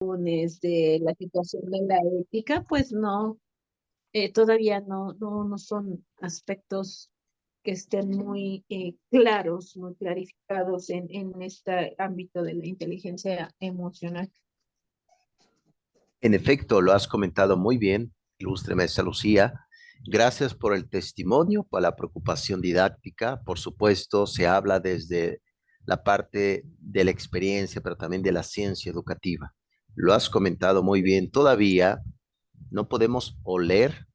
de la situación de la ética, pues no, todavía no son aspectos que estén muy claros, muy clarificados en este ámbito de la inteligencia emocional. En efecto, lo has comentado muy bien, ilustre maestra Lucía. Gracias por el testimonio, por la preocupación didáctica. Por supuesto, se habla desde la parte de la experiencia, pero también de la ciencia educativa. Lo has comentado muy bien. Todavía no podemos oler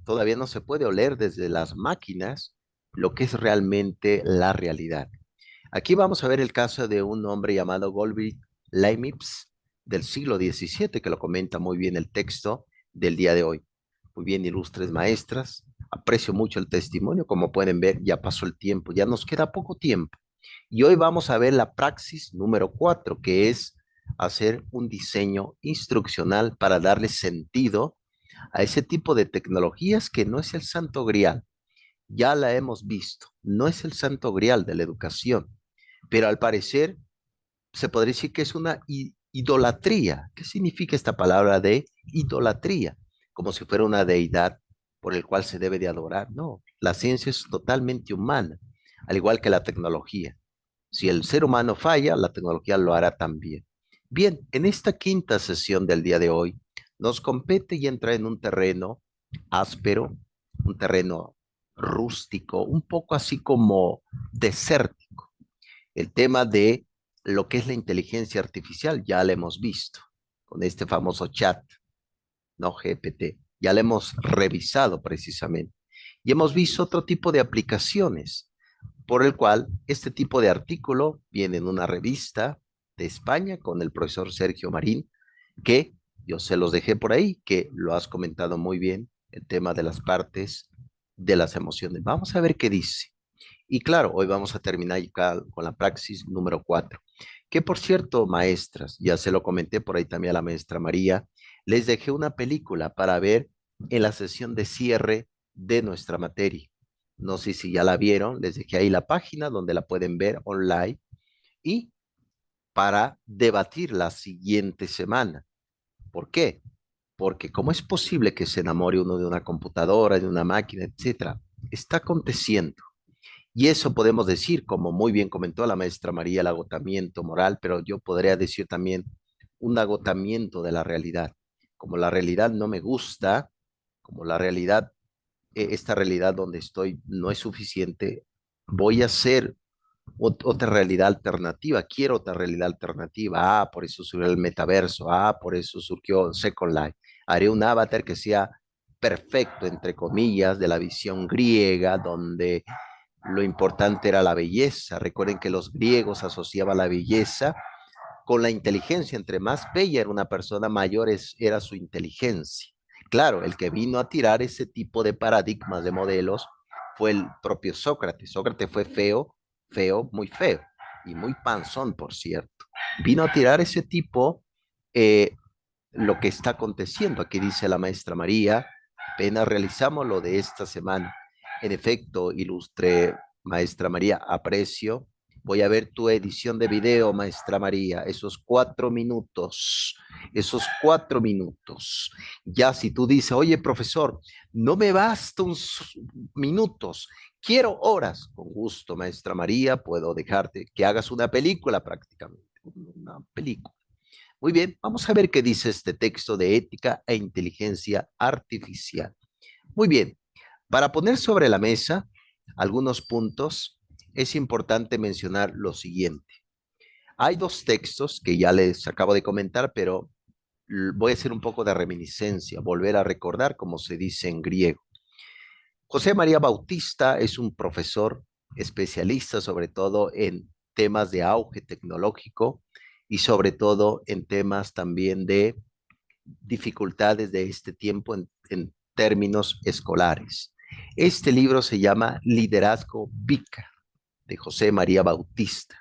todavía no se puede oler desde las máquinas lo que es realmente la realidad. Aquí vamos a ver el caso de un hombre llamado Gottlieb Leibniz del siglo XVII, que lo comenta muy bien el texto del día de hoy. Muy bien, ilustres maestras, aprecio mucho el testimonio, como pueden ver, ya pasó el tiempo, ya nos queda poco tiempo. Y hoy vamos a ver la praxis número 4, que es hacer un diseño instruccional para darle sentido a ese tipo de tecnologías que no es el santo grial. Ya la hemos visto, no es el santo grial de la educación, pero al parecer se podría decir que es una idolatría. ¿Qué significa esta palabra de idolatría? Como si fuera una deidad por el cual se debe de adorar. No, la ciencia es totalmente humana, al igual que la tecnología. Si el ser humano falla, la tecnología lo hará también. Bien, en esta quinta sesión del día de hoy, nos compete y entra en un terreno áspero, un terreno rústico, un poco así como desértico. El tema de lo que es la inteligencia artificial, ya lo hemos visto con este famoso chat, ¿no? GPT, ya lo hemos revisado precisamente. Y hemos visto otro tipo de aplicaciones por el cual este tipo de artículo viene en una revista de España con el profesor Sergio Marín, que yo se los dejé por ahí, que lo has comentado muy bien, el tema de las partes de las emociones. Vamos a ver qué dice. Y claro, hoy vamos a terminar con la praxis número 4, que por cierto, maestras, ya se lo comenté por ahí también a la maestra María, les dejé una película para ver en la sesión de cierre de nuestra materia. No sé si ya la vieron, les dejé ahí la página donde la pueden ver online y para debatir la siguiente semana. ¿Por qué? Porque ¿cómo es posible que se enamore uno de una computadora, de una máquina, etcétera? Está aconteciendo. Y eso podemos decir, como muy bien comentó la maestra María, el agotamiento moral, pero yo podría decir también un agotamiento de la realidad. Como la realidad no me gusta, como la realidad, esta realidad donde estoy no es suficiente, voy a hacer otra realidad alternativa, quiero otra realidad alternativa. Por eso surgió el metaverso, por eso surgió Second Life. Haré un avatar que sea perfecto, entre comillas, de la visión griega, donde lo importante era la belleza. Recuerden que los griegos asociaban la belleza con la inteligencia. Entre más bella era una persona, mayor era su inteligencia. Claro, el que vino a tirar ese tipo de paradigmas, de modelos, fue el propio Sócrates. Sócrates fue feo, feo, muy feo y muy panzón, por cierto. Vino a tirar ese tipo, eh, lo que está aconteciendo. Aquí dice la maestra María, apenas realizamos lo de esta semana. En efecto, ilustre maestra María, aprecio. Voy a ver tu edición de video, maestra María, esos 4 minutos. Ya si tú dices, oye, profesor, no me bastan minutos, quiero horas. Con gusto, maestra María, puedo dejarte que hagas una película prácticamente, una película. Muy bien, vamos a ver qué dice este texto de ética e inteligencia artificial. Muy bien, para poner sobre la mesa algunos puntos, es importante mencionar lo siguiente. Hay dos textos que ya les acabo de comentar, pero voy a hacer un poco de reminiscencia, volver a recordar como se dice en griego. José María Bautista es un profesor especialista sobre todo en temas de auge tecnológico y sobre todo en temas también de dificultades de este tiempo en términos escolares. Este libro se llama Liderazgo Vica, de José María Bautista.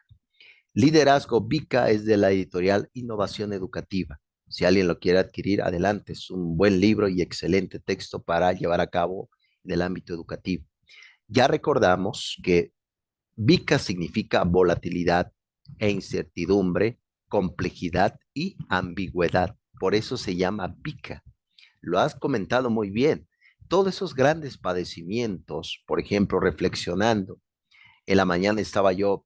Liderazgo Vica es de la editorial Innovación Educativa. Si alguien lo quiere adquirir, adelante. Es un buen libro y excelente texto para llevar a cabo en el ámbito educativo. Ya recordamos que VICA significa volatilidad e incertidumbre, complejidad y ambigüedad. Por eso se llama pica. Lo has comentado muy bien. Todos esos grandes padecimientos, por ejemplo, reflexionando. En la mañana estaba yo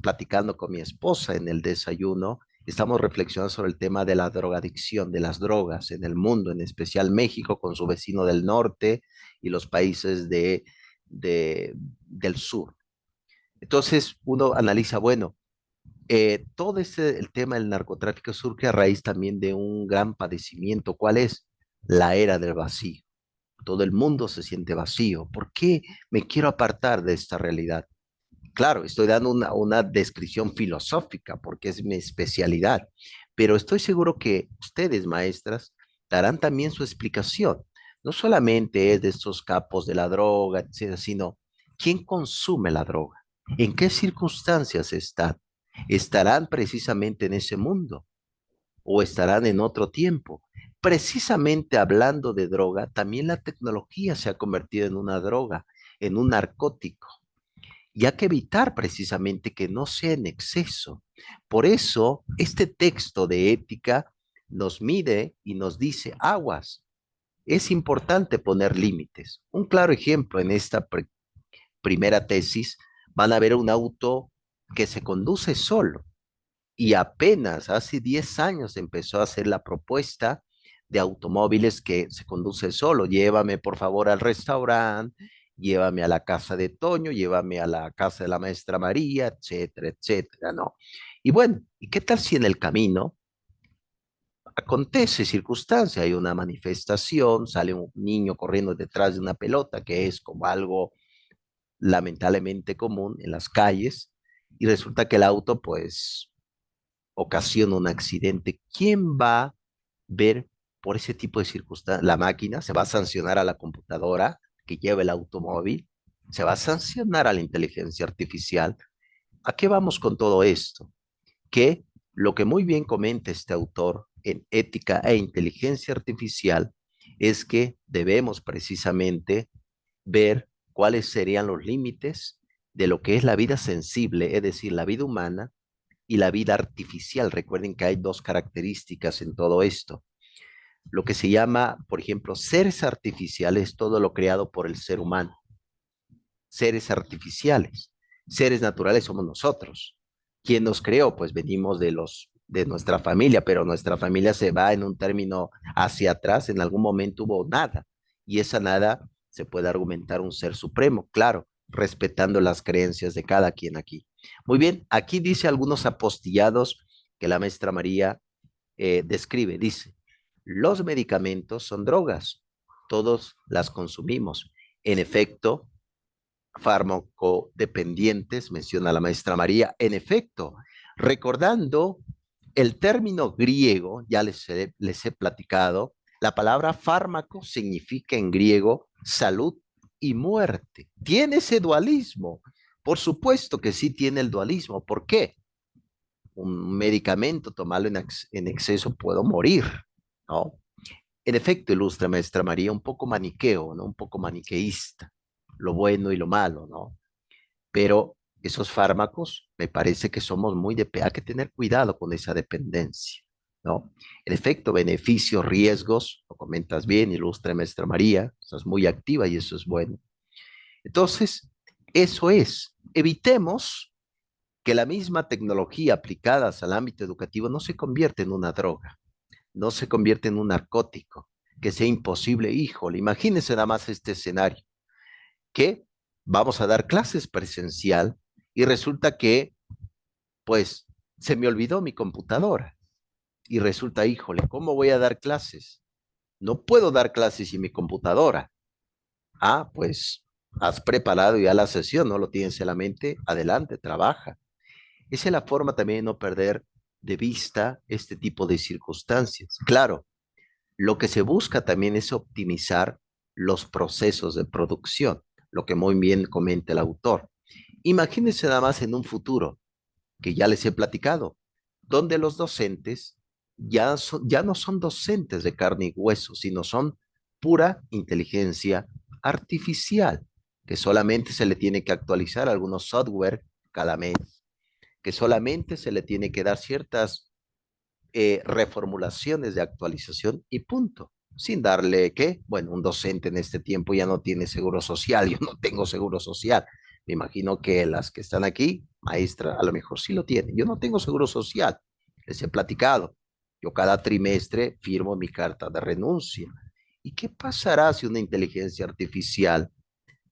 platicando con mi esposa en el desayuno. Estamos reflexionando sobre el tema de la drogadicción, de las drogas en el mundo, en especial México con su vecino del norte y los países del sur. Entonces uno analiza, bueno, todo el tema del narcotráfico surge a raíz también de un gran padecimiento. ¿Cuál es? La era del vacío. Todo el mundo se siente vacío. ¿Por qué me quiero apartar de esta realidad? Claro, estoy dando una descripción filosófica porque es mi especialidad, pero estoy seguro que ustedes, maestras, darán también su explicación. No solamente es de estos capos de la droga, etcétera, sino quién consume la droga, en qué circunstancias están. ¿Estarán precisamente en ese mundo o estarán en otro tiempo? Precisamente hablando de droga, también la tecnología se ha convertido en una droga, en un narcótico y hay que evitar precisamente que no sea en exceso. Por eso, este texto de ética nos mide y nos dice, aguas, es importante poner límites. Un claro ejemplo en esta primera tesis, van a ver un auto que se conduce solo y apenas hace 10 años empezó a hacer la propuesta de automóviles que se conduce solo. Llévame por favor al restaurante, llévame a la casa de Toño, llévame a la casa de la maestra María, etcétera, etcétera, ¿no? Y bueno, ¿y qué tal si en el camino acontece circunstancia? Hay una manifestación, sale un niño corriendo detrás de una pelota, que es como algo lamentablemente común en las calles, y resulta que el auto, pues, ocasiona un accidente. ¿Quién va a ver por ese tipo de circunstancias? La máquina se va a sancionar a la computadora que lleva el automóvil, se va a sancionar a la inteligencia artificial. ¿A qué vamos con todo esto? Que lo que muy bien comenta este autor en Ética e Inteligencia Artificial es que debemos precisamente ver cuáles serían los límites de lo que es la vida sensible, es decir, la vida humana, y la vida artificial. Recuerden que hay dos características en todo esto. Lo que se llama, por ejemplo, seres artificiales, todo lo creado por el ser humano. Seres artificiales. Seres naturales somos nosotros. ¿Quién nos creó? Pues venimos de nuestra familia, pero nuestra familia se va en un término hacia atrás. En algún momento hubo nada. Y esa nada se puede argumentar un ser supremo, claro, respetando las creencias de cada quien aquí. Muy bien, aquí dice algunos apostillados que la maestra María describe. Dice, los medicamentos son drogas, todos las consumimos. En efecto, farmacodependientes, menciona la maestra María, en efecto, recordando el término griego, ya les he platicado, la palabra fármaco significa en griego salud y muerte. Tiene ese dualismo. Por supuesto que sí tiene el dualismo. ¿Por qué? Un medicamento, tomarlo en exceso, puedo morir, ¿no? En efecto, ilustra maestra María, un poco maniqueo, ¿no? Un poco maniqueísta, lo bueno y lo malo, ¿no? Pero esos fármacos, me parece que somos hay que tener cuidado con esa dependencia, ¿no? En efecto, beneficios, riesgos, lo comentas bien, ilustra maestra María, estás muy activa y eso es bueno. Entonces, eso es, evitemos que la misma tecnología aplicada al ámbito educativo no se convierta en una droga, no se convierte en un narcótico, que sea imposible. Híjole, imagínense nada más este escenario, que vamos a dar clases presencial y resulta que, pues, se me olvidó mi computadora y resulta, híjole, ¿cómo voy a dar clases? No puedo dar clases sin mi computadora. Ah, pues, has preparado ya la sesión, no lo tienes en la mente, adelante, trabaja. Esa es la forma también de no perder de vista este tipo de circunstancias. Claro, lo que se busca también es optimizar los procesos de producción, lo que muy bien comenta el autor. Imagínense nada más en un futuro, que ya les he platicado, donde los docentes ya no son docentes de carne y hueso, sino son pura inteligencia artificial, que solamente se le tiene que actualizar algunos software cada mes, que solamente se le tiene que dar ciertas reformulaciones de actualización y punto. Sin darle que, bueno, un docente en este tiempo ya no tiene seguro social, yo no tengo seguro social. Me imagino que las que están aquí, maestra, a lo mejor sí lo tienen. Yo no tengo seguro social, les he platicado. Yo cada trimestre firmo mi carta de renuncia. ¿Y qué pasará si una inteligencia artificial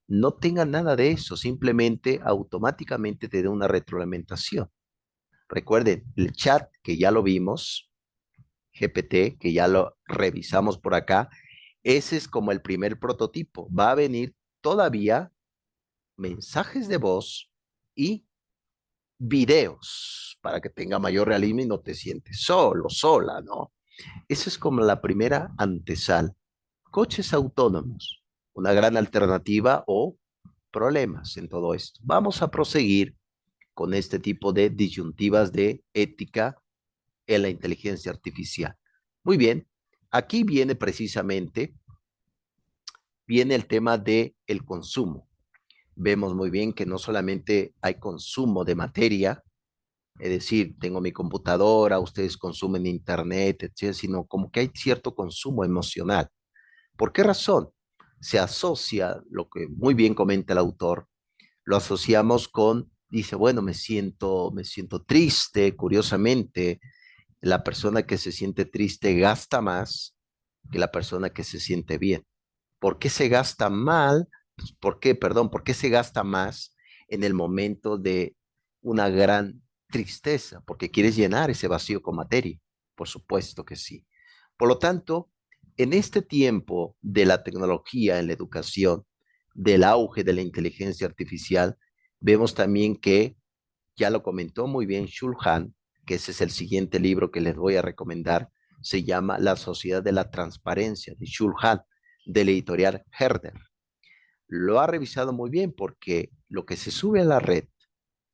no tenga nada de eso? Simplemente automáticamente te da una retroalimentación. Recuerden, el chat que ya lo vimos, GPT, que ya lo revisamos por acá, ese es como el primer prototipo. Va a venir todavía mensajes de voz y videos para que tenga mayor realismo y no te sientes solo, sola, ¿no? Esa es como la primera antesala. Coches autónomos, una gran alternativa o problemas en todo esto. Vamos a proseguir con este tipo de disyuntivas de ética en la inteligencia artificial. Muy bien, aquí viene precisamente, viene el tema de el consumo. Vemos muy bien que no solamente hay consumo de materia, es decir, tengo mi computadora, ustedes consumen internet, etcétera, sino como que hay cierto consumo emocional. ¿Por qué razón? Se asocia, lo que muy bien comenta el autor, lo asociamos con, dice, bueno, me siento triste, curiosamente, la persona que se siente triste gasta más que la persona que se siente bien. ¿Por qué se gasta mal? Pues, ¿por qué, perdón, por qué se gasta más en el momento de una gran tristeza? Porque quieres llenar ese vacío con materia. Por supuesto que sí. Por lo tanto, en este tiempo de la tecnología en la educación, del auge de la inteligencia artificial, vemos también que, ya lo comentó muy bien Shulhan, que ese es el siguiente libro que les voy a recomendar, se llama La Sociedad de la Transparencia, de Shulhan, de la editorial Herder. Lo ha revisado muy bien porque lo que se sube a la red,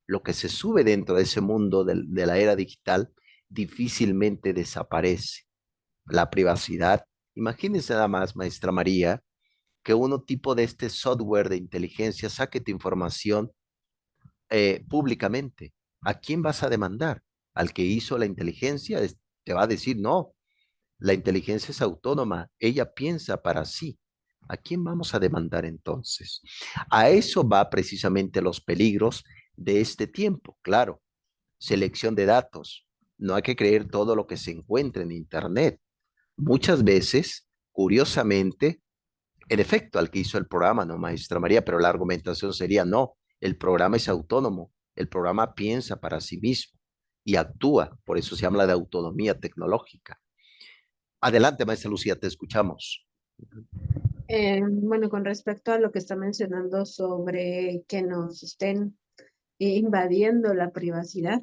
lo que se sube dentro de ese mundo de la era digital, difícilmente desaparece. La privacidad. Imagínense nada más, maestra María, que uno tipo de este software de inteligencia saque tu información públicamente. ¿A quién vas a demandar? ¿Al que hizo la inteligencia? Te va a decir, no, la inteligencia es autónoma, ella piensa para sí. ¿A quién vamos a demandar entonces? A eso va precisamente los peligros de este tiempo. Claro, selección de datos. No hay que creer todo lo que se encuentra en Internet. Muchas veces, curiosamente, en efecto, al que hizo el programa, no, maestra María, pero la argumentación sería, no, el programa es autónomo, el programa piensa para sí mismo y actúa, por eso se habla de autonomía tecnológica. Adelante, maestra Lucía, te escuchamos. Bueno, con respecto a lo que está mencionando sobre que nos estén invadiendo la privacidad,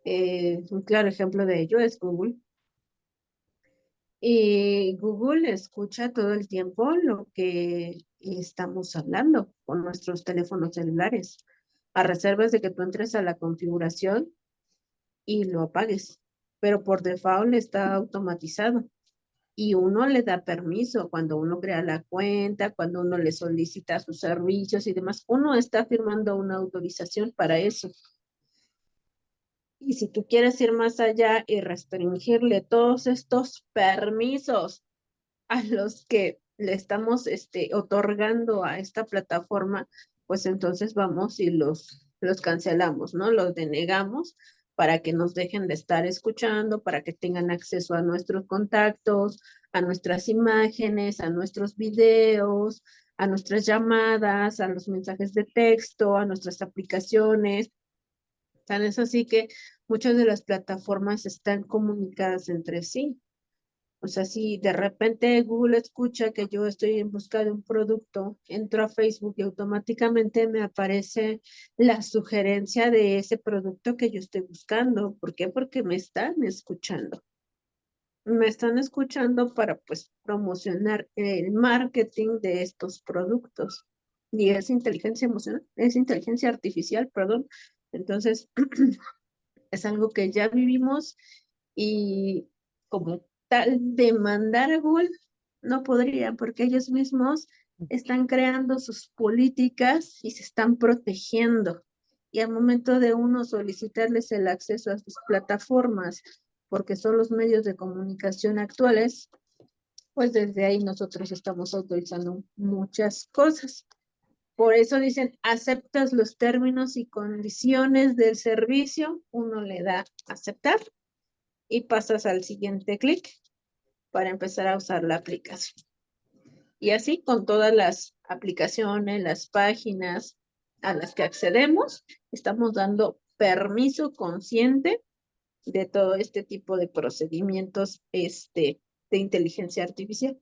un claro ejemplo de ello es Google. Y Google escucha todo el tiempo lo que estamos hablando con nuestros teléfonos celulares, a reservas de que tú entres a la configuración y lo apagues. Pero por default está automatizado y uno le da permiso cuando uno crea la cuenta, cuando uno le solicita sus servicios y demás. Uno está firmando una autorización para eso. Y si tú quieres ir más allá y restringirle todos estos permisos a los que le estamos otorgando a esta plataforma, pues entonces vamos y los cancelamos, ¿no? Los denegamos para que nos dejen de estar escuchando, para que tengan acceso a nuestros contactos, a nuestras imágenes, a nuestros videos, a nuestras llamadas, a los mensajes de texto, a nuestras aplicaciones. Tan es así que muchas de las plataformas están comunicadas entre sí. O sea, si de repente Google escucha que yo estoy en busca de un producto, entro a Facebook y automáticamente me aparece la sugerencia de ese producto que yo estoy buscando. ¿Por qué? Porque me están escuchando. Me están escuchando para pues promocionar el marketing de estos productos. Y es inteligencia emocional, es inteligencia artificial, perdón. Entonces, es algo que ya vivimos y como tal demandar a Google no podría porque ellos mismos están creando sus políticas y se están protegiendo. Y al momento de uno solicitarles el acceso a sus plataformas porque son los medios de comunicación actuales, pues desde ahí nosotros estamos autorizando muchas cosas. Por eso dicen, aceptas los términos y condiciones del servicio, uno le da aceptar y pasas al siguiente clic para empezar a usar la aplicación. Y así con todas las aplicaciones, las páginas a las que accedemos, estamos dando permiso consciente de todo este tipo de procedimientos de inteligencia artificial.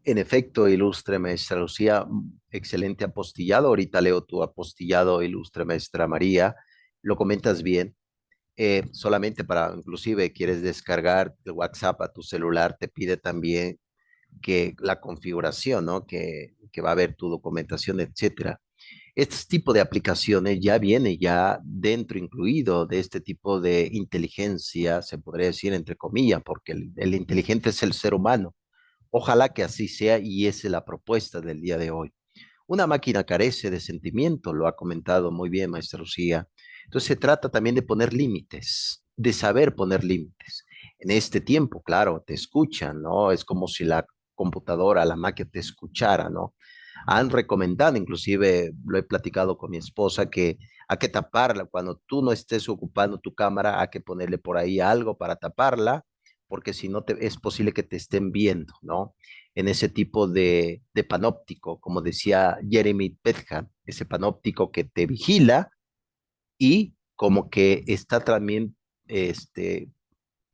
En efecto, ilustre maestra Lucía, excelente apostillado. Ahorita leo tu apostillado, ilustre maestra María. Lo comentas bien. Solamente para, inclusive, quieres descargar el WhatsApp a tu celular, te pide también que la configuración, ¿no? Que va a ver tu documentación, etcétera. Este tipo de aplicaciones ya viene ya dentro incluido de este tipo de inteligencia, se podría decir entre comillas, porque el inteligente es el ser humano. Ojalá que así sea y esa es la propuesta del día de hoy. Una máquina carece de sentimiento, lo ha comentado muy bien maestra Lucía. Entonces se trata también de poner límites, de saber poner límites. En este tiempo, claro, te escuchan, ¿no? Es como si la computadora, la máquina te escuchara, ¿no? Han recomendado, inclusive lo he platicado con mi esposa, que hay que taparla cuando tú no estés ocupando tu cámara, hay que ponerle por ahí algo para taparla, porque si no es posible que te estén viendo, ¿no? En ese tipo de panóptico, como decía Jeremy Bentham, ese panóptico que te vigila y como que está también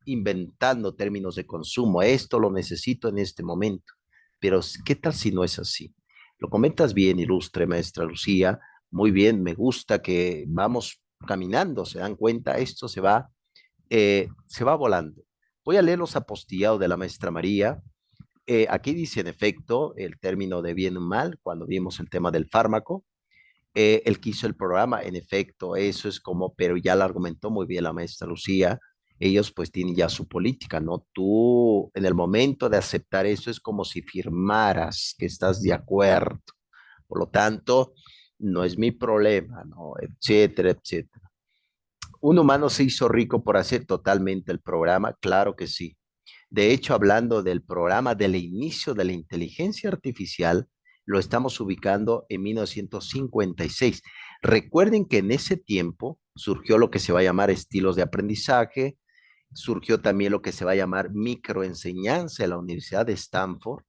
inventando términos de consumo. Esto lo necesito en este momento. Pero, ¿qué tal si no es así? Lo comentas bien, ilustre maestra Lucía. Muy bien, me gusta que vamos caminando, se dan cuenta, esto se va volando. Voy a leer los apostillados de la maestra María. Aquí dice en efecto el término de bien o mal, cuando vimos el tema del fármaco. El que hizo el programa, en efecto, eso es como, pero ya lo argumentó muy bien la maestra Lucía, ellos pues tienen ya su política, ¿no? Tú en el momento de aceptar eso es como si firmaras que estás de acuerdo, por lo tanto, no es mi problema, ¿no? Etcétera, etcétera. ¿Un humano se hizo rico por hacer totalmente el programa? Claro que sí. De hecho, hablando del programa del inicio de la inteligencia artificial, lo estamos ubicando en 1956. Recuerden que en ese tiempo surgió lo que se va a llamar estilos de aprendizaje, surgió también lo que se va a llamar microenseñanza en la Universidad de Stanford.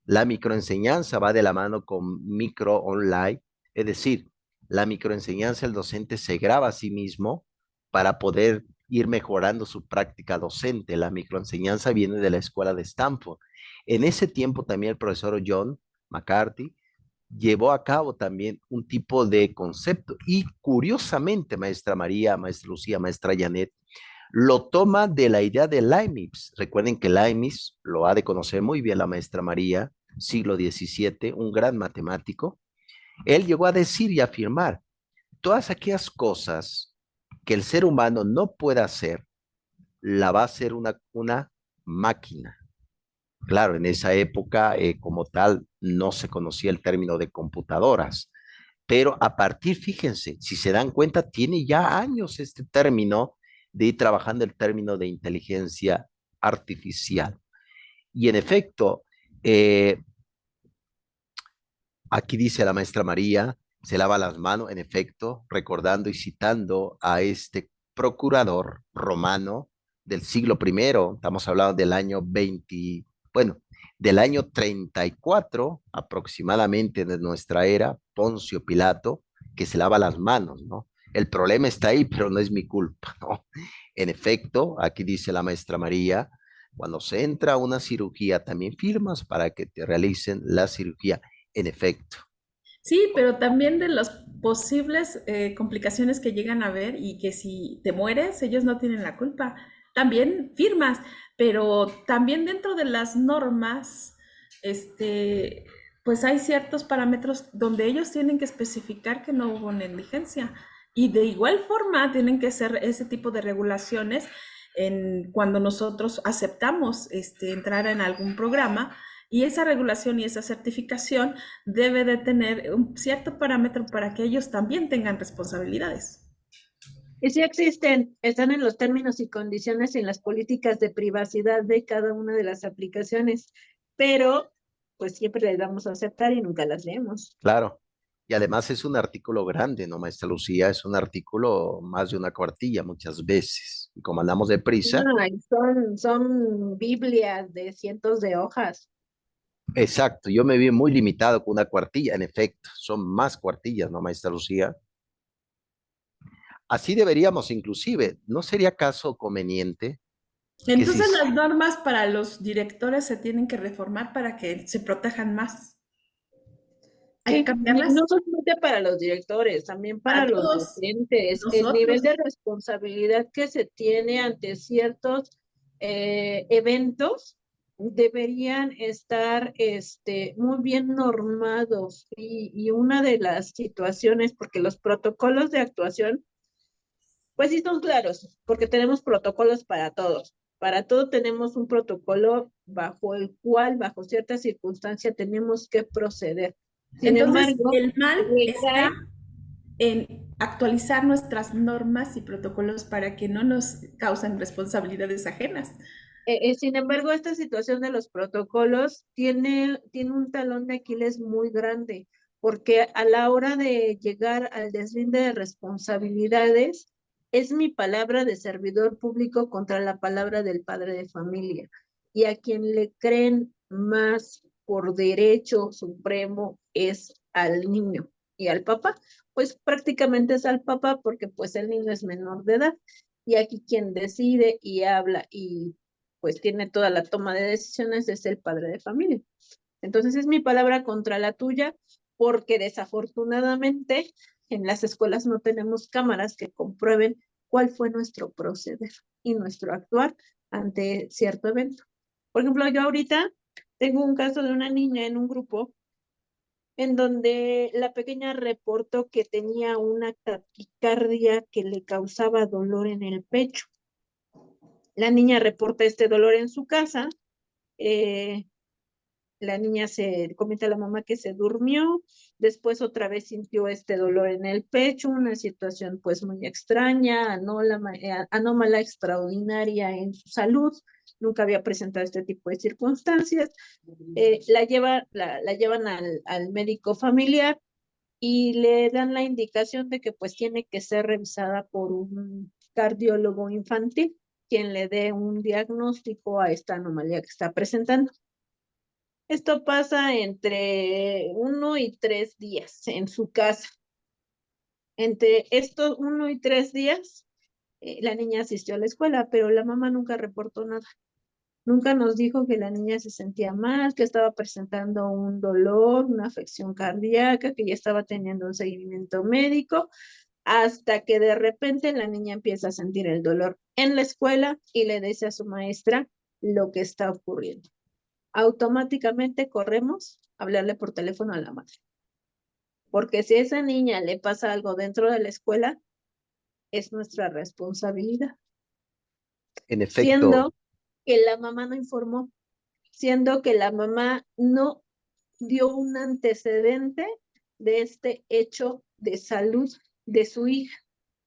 La microenseñanza va de la mano con micro online, es decir, la microenseñanza, el docente se graba a sí mismo para poder ir mejorando su práctica docente. La microenseñanza viene de la escuela de Stanford. En ese tiempo también el profesor John McCarthy llevó a cabo también un tipo de concepto y curiosamente, maestra María, maestra Lucía, maestra Janet, lo toma de la idea de Leibniz. Recuerden que Leibniz lo ha de conocer muy bien la maestra María, siglo XVII, un gran matemático. Él llegó a decir y afirmar, todas aquellas cosas que el ser humano no puede hacer, la va a hacer una máquina. Claro, en esa época, como tal, no se conocía el término de computadoras, pero a partir, fíjense, si se dan cuenta, tiene ya años este término de ir trabajando el término de inteligencia artificial. Y en efecto, aquí dice la maestra María, se lava las manos, en efecto, recordando y citando a este procurador romano del siglo primero, estamos hablando del año 20, bueno, del año 34 aproximadamente de nuestra era, Poncio Pilato, que se lava las manos, ¿no? El problema está ahí, pero no es mi culpa, ¿no? En efecto, aquí dice la maestra María, cuando se entra a una cirugía, también firmas para que te realicen la cirugía. En efecto, Sí, pero también de las posibles complicaciones que llegan a ver y que si te mueres, ellos no tienen la culpa. También firmas, pero también dentro de las normas, este, pues hay ciertos parámetros donde ellos tienen que especificar que no hubo negligencia. Y de igual forma tienen que ser ese tipo de regulaciones cuando nosotros aceptamos entrar en algún programa y esa regulación y esa certificación debe de tener un cierto parámetro para que ellos también tengan responsabilidades. Y sí existen, están en los términos y condiciones y en las políticas de privacidad de cada una de las aplicaciones, pero pues siempre les damos a aceptar y nunca las leemos. Claro. Y además es un artículo grande, ¿no, maestra Lucía? Es un artículo más de una cuartilla muchas veces. Y como andamos deprisa, Ay, son Biblias de cientos de hojas. exacto, yo me vi muy limitado con una cuartilla, en efecto, son más cuartillas, ¿no, maestra Lucía? Así deberíamos, inclusive, ¿no sería caso conveniente que si, Entonces las normas para los directores se tienen que reformar para que se protejan más. Hay que Sí, cambiarlas no solamente para los directores, también para para los todos docentes. El nivel nosotros. de responsabilidad que se tiene ante ciertos eventos deberían estar muy bien normados. Y una de las situaciones, porque los protocolos de actuación, pues sí son claros, porque tenemos protocolos para todos. Para todo tenemos un protocolo bajo el cual, bajo cierta circunstancia, tenemos que proceder. Sin Entonces, embargo, el mal está recae, en actualizar nuestras normas y protocolos para que no nos causen responsabilidades ajenas. sin embargo, esta situación de los protocolos tiene un talón de Aquiles muy grande, porque a la hora de llegar al deslinde de responsabilidades, es mi palabra de servidor público contra la palabra del padre de familia. Y a quien le creen más por derecho supremo es al niño y al papá. Pues prácticamente es al papá porque pues el niño es menor de edad. Y aquí quien decide y habla y pues tiene toda la toma de decisiones es el padre de familia. Entonces es mi palabra contra la tuya, porque desafortunadamente en las escuelas no tenemos cámaras que comprueben cuál fue nuestro proceder y nuestro actuar ante cierto evento. Por ejemplo, yo ahorita tengo un caso de una niña en un grupo en donde la pequeña reportó que tenía una taquicardia que le causaba dolor en el pecho. La niña reporta este dolor en su casa. eh, la niña se comenta a la mamá que se durmió, después otra vez sintió este dolor en el pecho, una situación pues muy extraña, anómala, extraordinaria en su salud, nunca había presentado este tipo de circunstancias. La llevan al médico familiar y le dan la indicación de que pues tiene que ser revisada por un cardiólogo infantil, quien le dé un diagnóstico a esta anomalía que está presentando. Esto pasa entre 1 y 3 días en su casa. Entre estos 1 y 3 días, la niña asistió a la escuela, pero la mamá nunca reportó nada. Nunca nos dijo que la niña se sentía mal, que estaba presentando un dolor, una afección cardíaca, que ya estaba teniendo un seguimiento médico, hasta que de repente la niña empieza a sentir el dolor en la escuela y le dice a su maestra lo que está ocurriendo. Automáticamente corremos a hablarle por teléfono a la madre. Porque si a esa niña le pasa algo dentro de la escuela, es nuestra responsabilidad. en efecto, Siendo que la mamá no informó, siendo que la mamá no dio un antecedente de este hecho de salud de su hija.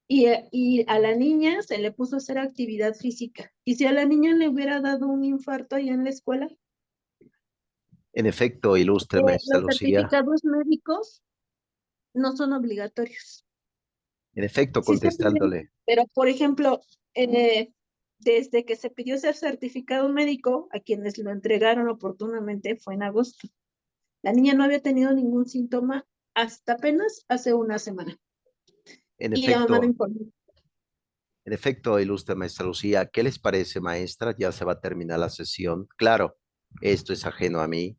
Y a la niña se le puso a hacer actividad física. Y si a la niña le hubiera dado un infarto allá en la escuela, en efecto, ilustre maestra los Lucía, certificados médicos no son obligatorios. en efecto, Sí se piden, contestándole, pero por ejemplo, desde que se pidió ese certificado médico, a quienes lo entregaron oportunamente fue en agosto. La niña no había tenido ningún síntoma hasta apenas hace una semana. en Y la mamá no efecto, informó. en efecto, ilustre maestra Lucía, ¿qué les parece, maestra? Ya se va a terminar la sesión. Claro, esto es ajeno a mí.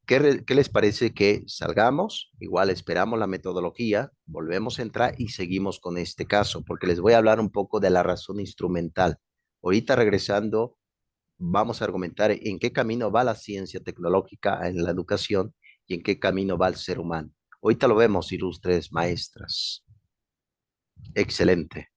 ¿Qué les parece que salgamos? Igual esperamos la metodología, volvemos a entrar y seguimos con este caso, porque les voy a hablar un poco de la razón instrumental. Ahorita regresando, vamos a argumentar en qué camino va la ciencia tecnológica en la educación y en qué camino va el ser humano. Ahorita lo vemos, ilustres maestras. Excelente.